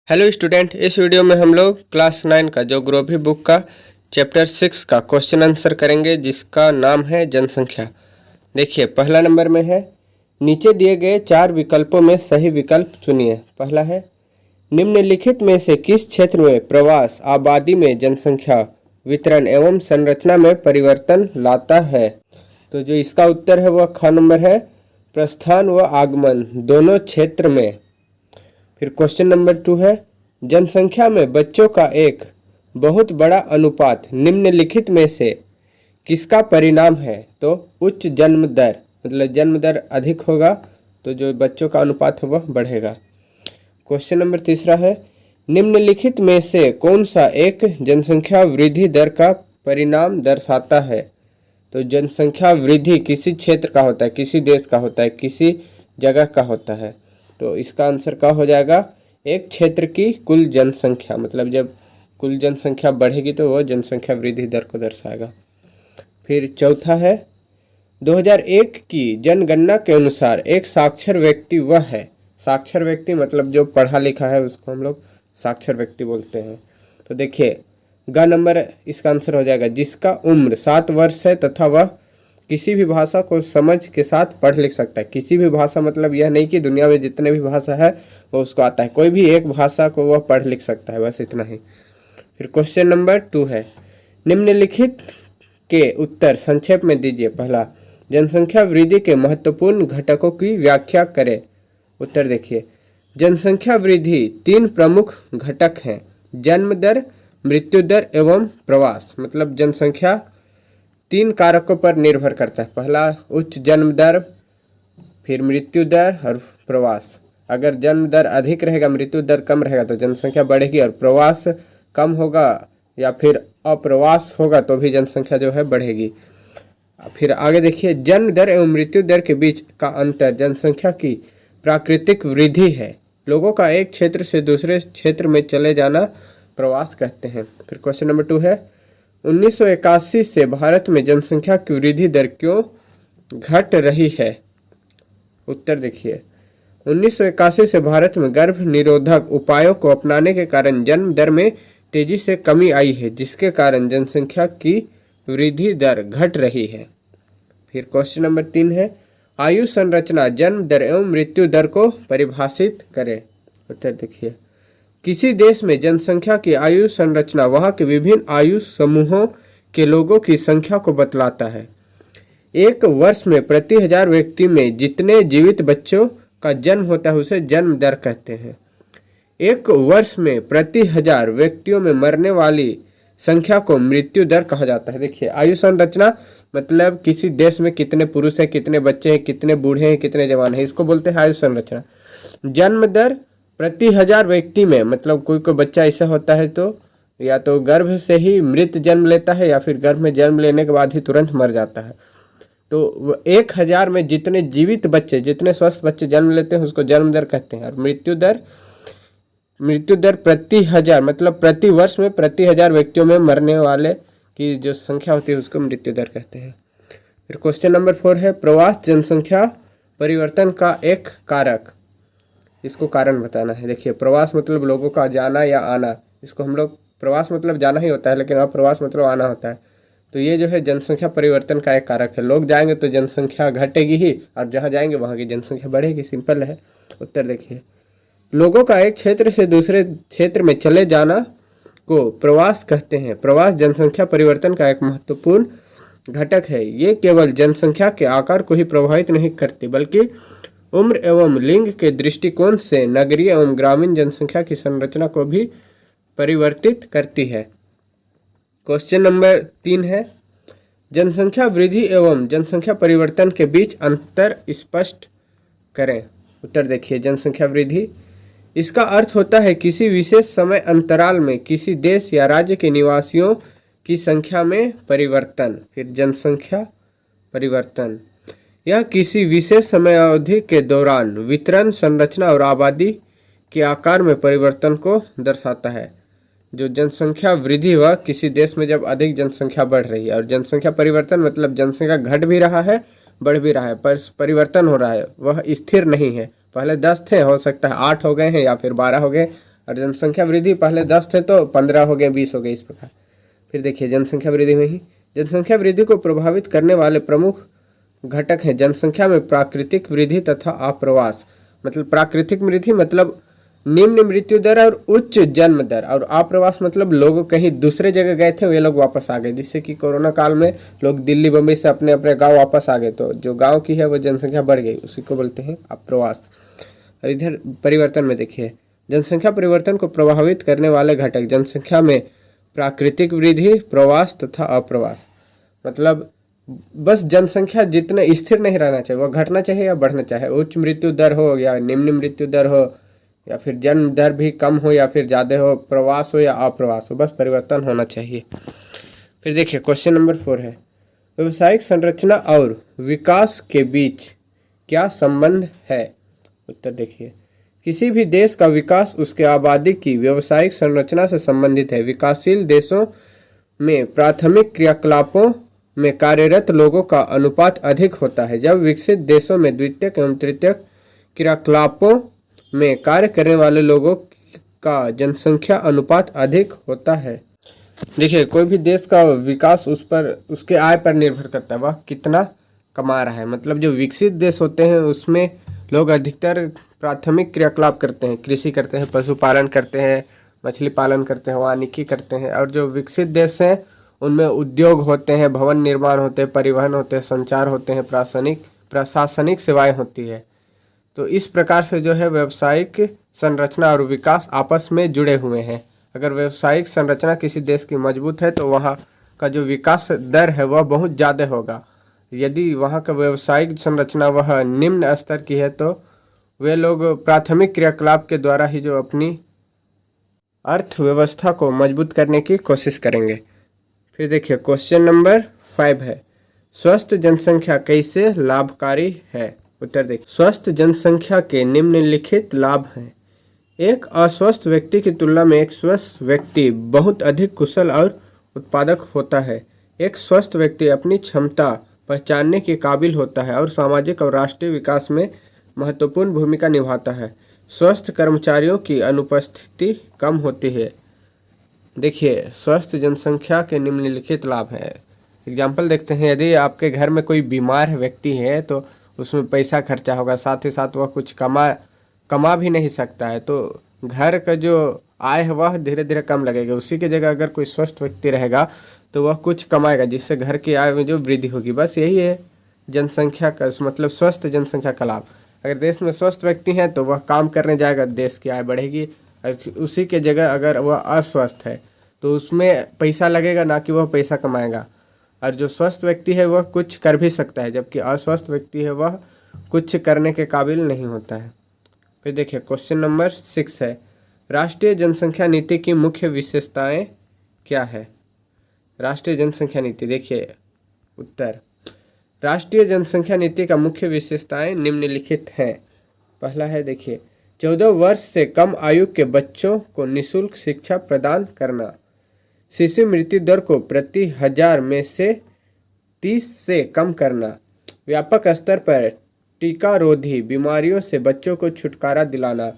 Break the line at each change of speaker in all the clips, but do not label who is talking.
Hello student, इस video में हम लोग क्लास 9 का ज्योग्राफी बुक का चैप्टर 6 का क्वेश्चन आंसर करेंगे, जिसका नाम है जनसंख्या। देखिए, पहला नंबर में है, नीचे दिए गए 4 विकल्पों में सही विकल्प चुनिए। पहला है, निम्नलिखित में से किस क्षेत्र में प्रवास आबादी में जनसंख्या वितरण एवं संरचना में परिवर्तन लाता है। तो जो इसका उत्तर है वह ख नंबर है, प्रस्थान व आगमन दोनों क्षेत्र में। फिर क्वेश्चन नंबर 2 है, जनसंख्या में बच्चों का एक बहुत बड़ा अनुपात निम्नलिखित में से किसका परिणाम है। तो उच्च जन्म दर, मतलब जन्म दर अधिक होगा तो जो बच्चों का अनुपात है वह बढ़ेगा। क्वेश्चन नंबर 3 है, निम्नलिखित में से कौन सा एक जनसंख्या वृद्धि दर का परिणाम दर्शाता है। तो जनसंख्या वृद्धि किसी क्षेत्र का होता है, किसी देश का होता है, किसी जगह का होता है। तो इसका आंसर क्या हो जाएगा, एक क्षेत्र की कुल जनसंख्या, मतलब जब कुल जनसंख्या बढ़ेगी तो वह जनसंख्या वृद्धि दर को दर्शाएगा। फिर चौथा है, 2001 की जनगणना के अनुसार एक साक्षर व्यक्ति वह है। साक्षर व्यक्ति मतलब जो पढ़ा लिखा है उसको हम लोग साक्षर व्यक्ति बोलते हैं। तो देखिए, ग नंबर इसका आंसर हो जाएगा, जिसका उम्र 7 वर्ष है तथा वह किसी भी भाषा को समझ के साथ पढ़ लिख सकता है। किसी भी भाषा मतलब यह नहीं कि दुनिया में जितने भी भाषा है वो उसको आता है, कोई भी एक भाषा को वह पढ़ लिख सकता है, बस इतना ही। फिर क्वेश्चन नंबर 2 है, निम्नलिखित के उत्तर संक्षेप में दीजिए। पहला, जनसंख्या वृद्धि के महत्वपूर्ण घटकों की व्याख्या करें। उत्तर देखिए, जनसंख्या वृद्धि 3 प्रमुख घटक हैं, जन्म दर, मृत्यु दर एवं प्रवास। मतलब जनसंख्या 3 कारकों पर निर्भर करता है। पहला उच्च जन्म दर, फिर मृत्यु दर और प्रवास। अगर जन्म दर अधिक रहेगा, मृत्यु दर कम रहेगा तो जनसंख्या बढ़ेगी, और प्रवास कम होगा या फिर अप्रवास होगा तो भी जनसंख्या जो है बढ़ेगी। फिर आगे देखिए, जन्म दर एवं मृत्यु दर के बीच का अंतर जनसंख्या की प्राकृतिक वृद्धि है। लोगों का एक क्षेत्र से दूसरे क्षेत्र में चले जाना प्रवास कहते हैं। फिर क्वेश्चन नंबर 2 है, 1981 से भारत में जनसंख्या की वृद्धि दर क्यों घट रही है। उत्तर देखिए, 1981 से भारत में गर्भ निरोधक उपायों को अपनाने के कारण जन्म दर में तेजी से कमी आई है, जिसके कारण जनसंख्या की वृद्धि दर घट रही है। फिर क्वेश्चन नंबर 3 है, आयु संरचना जन्म दर एवं मृत्यु दर को परिभाषित करें। उत्तर देखिए, किसी देश में जनसंख्या की आयु संरचना वहाँ के विभिन्न आयु समूहों के लोगों की संख्या को बतलाता है। एक वर्ष में प्रति 1000 व्यक्ति में जितने जीवित बच्चों का जन्म होता है उसे जन्म दर कहते हैं। एक वर्ष में प्रति 1000 व्यक्तियों में मरने वाली संख्या को मृत्यु दर कहा जाता है। देखिए, आयु संरचना मतलब किसी देश में कितने पुरुष हैं, कितने बच्चे हैं, कितने बूढ़े हैं, कितने जवान हैं, इसको बोलते हैं आयु संरचना। जन्म दर प्रति 1000 व्यक्ति में, मतलब कोई बच्चा ऐसा होता है तो या तो गर्भ से ही मृत जन्म लेता है या फिर गर्भ में जन्म लेने के बाद ही तुरंत मर जाता है। तो 1000 में जितने जीवित बच्चे, जितने स्वस्थ बच्चे जन्म लेते हैं उसको जन्म दर कहते हैं। और मृत्यु दर प्रति 1000 मतलब प्रति वर्ष में प्रति 1000 व्यक्तियों में मरने वाले की जो संख्या होती है उसको मृत्यु दर कहते हैं। फिर क्वेश्चन नंबर 4 है, प्रवास जनसंख्या परिवर्तन का एक कारक। इसको कारण बताना है। देखिए, प्रवास मतलब लोगों का जाना या आना, इसको हम लोग प्रवास मतलब जाना ही होता है, लेकिन अप्रवास मतलब आना होता है। तो ये जो है जनसंख्या परिवर्तन का एक कारक है। लोग जाएंगे तो जनसंख्या घटेगी ही, और जहाँ जाएंगे वहाँ की जनसंख्या बढ़ेगी, सिंपल है। उत्तर देखिए, लोगों का एक क्षेत्र से दूसरे क्षेत्र में चले जाना को प्रवास कहते हैं। प्रवास जनसंख्या परिवर्तन का एक महत्वपूर्ण घटक है। ये केवल जनसंख्या के आकार को ही प्रभावित नहीं करती, बल्कि उम्र एवं लिंग के दृष्टिकोण से नगरीय एवं ग्रामीण जनसंख्या की संरचना को भी परिवर्तित करती है। क्वेश्चन नंबर 3 है, जनसंख्या वृद्धि एवं जनसंख्या परिवर्तन के बीच अंतर स्पष्ट करें। उत्तर देखिए, जनसंख्या वृद्धि इसका अर्थ होता है किसी विशेष समय अंतराल में किसी देश या राज्य के निवासियों की संख्या में परिवर्तन। फिर जनसंख्या परिवर्तन यह किसी विशेष समय अवधि के दौरान वितरण, संरचना और आबादी के आकार में परिवर्तन को दर्शाता है। जो जनसंख्या वृद्धि वह किसी देश में जब अधिक जनसंख्या बढ़ रही है, और जनसंख्या परिवर्तन मतलब जनसंख्या घट भी रहा है, बढ़ भी रहा है, पर परिवर्तन हो रहा है, वह स्थिर नहीं है। पहले 10 थे, हो सकता है 8 हो गए हैं या फिर 12 हो गए, और जनसंख्या वृद्धि पहले 10 थे तो 15 हो गए, 20 हो गए, इस प्रकार। फिर देखिए जनसंख्या वृद्धि में ही जनसंख्या वृद्धि को प्रभावित करने वाले प्रमुख घटक हैं जनसंख्या में प्राकृतिक वृद्धि तथा आप्रवास। मतलब प्राकृतिक वृद्धि मतलब निम्न मृत्यु दर और उच्च जन्म दर, और आप्रवास मतलब लोग कहीं दूसरे जगह गए थे वे लोग वापस आ गए, जिससे कि कोरोना काल में लोग दिल्ली बम्बई से अपने अपने गांव वापस आ गए, तो जो गांव की है वो जनसंख्या बढ़ गई, उसी को बोलते हैं आप्रवास। और इधर परिवर्तन में देखिए जनसंख्या परिवर्तन को प्रभावित करने वाले घटक जनसंख्या में प्राकृतिक वृद्धि, प्रवास तथा अप्रवास। मतलब बस जनसंख्या जितना स्थिर नहीं रहना चाहिए, वह घटना चाहिए या बढ़ना चाहिए, उच्च मृत्यु दर हो या निम्न मृत्यु दर हो, या फिर जन्म दर भी कम हो या फिर ज़्यादा हो, प्रवास हो या अप्रवास हो, बस परिवर्तन होना चाहिए। फिर देखिए क्वेश्चन नंबर 4 है व्यावसायिक संरचना और विकास के बीच क्या संबंध है। उत्तर देखिए किसी भी देश का विकास उसके आबादी की व्यावसायिक संरचना से संबंधित है। विकासशील देशों में प्राथमिक क्रियाकलापों में कार्यरत लोगों का अनुपात अधिक होता है, जब विकसित देशों में द्वितीयक एवं तृतीयक क्रियाकलापों में कार्य करने वाले लोगों का जनसंख्या अनुपात अधिक होता है। देखिए कोई भी देश का विकास उस पर उसके आय पर निर्भर करता है, वह कितना कमा रहा है। मतलब जो विकसित देश होते हैं उसमें लोग अधिकतर प्राथमिक क्रियाकलाप करते हैं, कृषि करते हैं, पशुपालन करते हैं, मछली पालन करते हैं, वानिकी करते हैं। और जो विकसित देश हैं उनमें उद्योग होते हैं, भवन निर्माण होते हैं, परिवहन होते हैं, संचार होते हैं, प्रशासनिक सेवाएं होती है। तो इस प्रकार से जो है व्यावसायिक संरचना और विकास आपस में जुड़े हुए हैं। अगर व्यावसायिक संरचना किसी देश की मजबूत है तो वहाँ का जो विकास दर है वह बहुत ज़्यादा होगा। यदि वहाँ का व्यावसायिक संरचना वह निम्न स्तर की है तो वे लोग प्राथमिक क्रियाकलाप के द्वारा ही जो अपनी अर्थव्यवस्था को मजबूत करने की कोशिश करेंगे। फिर देखिए क्वेश्चन नंबर 5 है स्वस्थ जनसंख्या कैसे लाभकारी है। उत्तर देखिए स्वस्थ जनसंख्या के निम्नलिखित लाभ हैं। एक अस्वस्थ व्यक्ति की तुलना में एक स्वस्थ व्यक्ति बहुत अधिक कुशल और उत्पादक होता है। एक स्वस्थ व्यक्ति अपनी क्षमता पहचानने के काबिल होता है और सामाजिक और राष्ट्रीय विकास में महत्वपूर्ण भूमिका निभाता है। स्वस्थ कर्मचारियों की अनुपस्थिति कम होती है। देखिए स्वस्थ जनसंख्या के निम्नलिखित लाभ हैं। एग्जाम्पल देखते हैं, यदि आपके घर में कोई बीमार व्यक्ति है तो उसमें पैसा खर्चा होगा, साथ ही साथ वह कुछ कमा भी नहीं सकता है, तो घर का जो आय है वह धीरे धीरे कम लगेगा। उसी की जगह अगर कोई स्वस्थ व्यक्ति रहेगा तो वह कुछ कमाएगा, जिससे घर की आय में जो वृद्धि होगी। बस यही है जनसंख्या का मतलब स्वस्थ जनसंख्या का लाभ। अगर देश में स्वस्थ व्यक्ति हैं तो वह काम करने जाएगा, देश की आय बढ़ेगी। उसी के जगह अगर वह अस्वस्थ है तो उसमें पैसा लगेगा, ना कि वह पैसा कमाएगा। और जो स्वस्थ व्यक्ति है वह कुछ कर भी सकता है, जबकि अस्वस्थ व्यक्ति है वह कुछ करने के काबिल नहीं होता है। फिर देखिए क्वेश्चन नंबर 6 है राष्ट्रीय जनसंख्या नीति की मुख्य विशेषताएं क्या है। राष्ट्रीय जनसंख्या नीति देखिए उत्तर राष्ट्रीय जनसंख्या नीति का मुख्य विशेषताएं निम्नलिखित हैं। पहला है देखिए 14 वर्ष से कम आयु के बच्चों को निःशुल्क शिक्षा प्रदान करना। शिशु मृत्यु दर को प्रति 1000 में से 30 से कम करना। व्यापक स्तर पर टीकारोधी बीमारियों से बच्चों को छुटकारा दिलाना।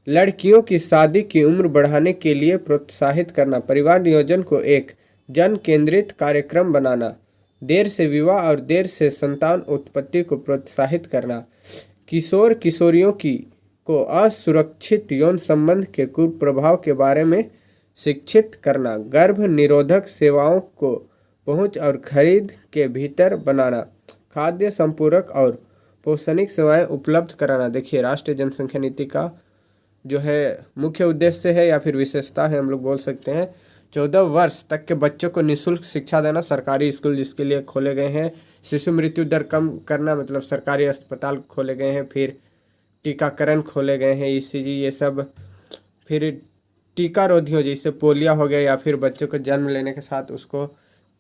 लड़कियों की शादी की उम्र बढ़ाने के लिए प्रोत्साहित करना। परिवार नियोजन को एक जन केंद्रित कार्यक्रम बनाना। देर से विवाह और देर से संतान उत्पत्ति को प्रोत्साहित करना। किशोर किशोरियों को असुरक्षित यौन संबंध के कुप्रभाव के बारे में शिक्षित करना। गर्भ निरोधक सेवाओं को पहुंच और खरीद के भीतर बनाना। खाद्य संपूरक और पोषणिक सेवाएं उपलब्ध कराना। देखिए राष्ट्रीय जनसंख्या नीति का जो है मुख्य उद्देश्य है या फिर विशेषता है, हम लोग बोल सकते हैं 14 वर्ष तक के बच्चों को निःशुल्क शिक्षा देना। सरकारी स्कूल जिसके लिए खोले गए हैं। शिशु मृत्यु दर कम करना, मतलब सरकारी अस्पताल खोले गए हैं। फिर टीकाकरण खोले गए हैं, ईसीजी ये सब। फिर टीकारोधियों जैसे पोलियो हो गया या फिर बच्चों को जन्म लेने के साथ उसको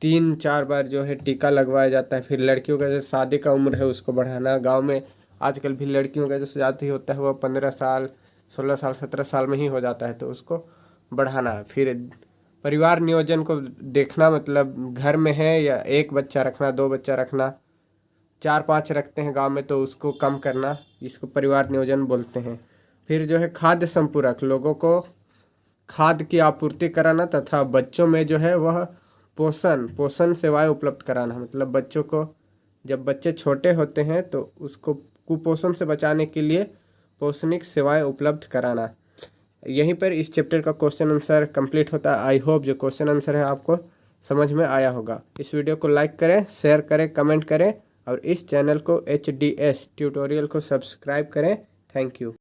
3-4 बार जो है टीका लगवाया जाता है। फिर लड़कियों का जो शादी का उम्र है उसको बढ़ाना। गांव में आजकल भी लड़कियों का जो शादी होता है वह 15 साल 16 साल 17 साल में ही हो जाता है, तो उसको बढ़ाना। फिर परिवार नियोजन को देखना, मतलब घर में है या एक बच्चा रखना, 2 बच्चा रखना, 4-5 रखते हैं गांव में तो उसको कम करना, इसको परिवार नियोजन बोलते हैं। फिर जो है खाद्य संपूरक, लोगों को खाद्य की आपूर्ति कराना तथा बच्चों में जो है वह पोषण सेवाएं उपलब्ध कराना। मतलब बच्चों को, जब बच्चे छोटे होते हैं तो उसको कुपोषण से बचाने के लिए पोषणिक सेवाएं उपलब्ध कराना। यहीं पर इस चैप्टर का क्वेश्चन आंसर कंप्लीट होता है। आई होप जो क्वेश्चन आंसर है आपको समझ में आया होगा। इस वीडियो को लाइक करें, शेयर करें, कमेंट करें और इस चैनल को HDS ट्यूटोरियल को सब्सक्राइब करें। Thank you.